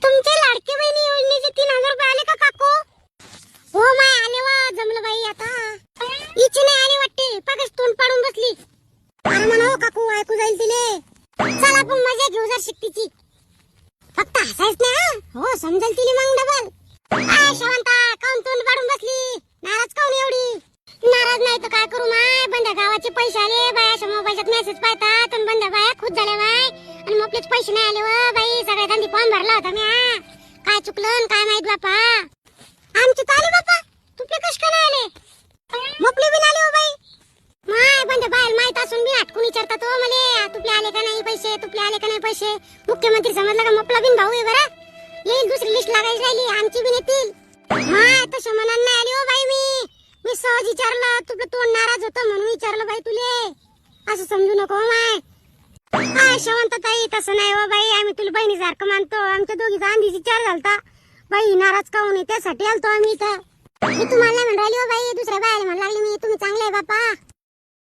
तुमचे लाडके बहिणी योजनेचे 3000 रुपये आले का काकू? हो माय आले वा, जमलं बाई आता. इथे नाही आले वाटते, पगच तोंड पाडून बसली. अरे म्हणा हो काकू, ऐकू जाईल तिले. चला आपण मजा घेऊ जर शिकतीची. फक्त हसायच नाही हा. हो समजेल तिले मग डबल. आय शवंता, काऊन तोंड पाडून बसली? नाराज काऊन एवढी? नाराज नाही तर काय करू माय, बंड्या गावाचे पैसे आले बायाच्या मोबाईलच्यात मेसेज पाहतात आणि बंड्या बाया खुश झाल्या बाय. आणि आपलेच पैसे नाही आले व बाई, सगळ्या धंदी फॉर्म भरला होता मी. काय चुकलं काय माहित बापा. आमचे तर आले बापा, तुपले कश का नाही आले? मोपले बी आले हो बाई. माय बंड्या बायला माहित असून मी हटकून विचारतात हो मले, तुपले आले का नाही पैसे, तुपले आले का नाही पैसे. मुख्यमंत्री समजला का मोपला बिन भाऊ आहे बरं. येईल दुसरी लिस्ट लागायची राहिली, आमची बी येतील. माय तसं मनान नाही आली हो बाई. मी सहज विचारलं, तुपलं तोंड नाराज होतं म्हणून विचारलं बाई तुले. असं समजू नको माय. काय शवंतताई, तसं नाही हो बाई, आम्ही तुला बहिणीसारखं मानतो. आमच्या दोघीचा अंधीच विचार झालता. बाई नाराज काऊन आहे त्यासाठी आलतो आम्ही इथं. मी तुम्हाला नाही म्हणून राहिली हो बाई, दुसऱ्या बायाला म्हणू लागली मी तुम्ही चांगले आहे बापा.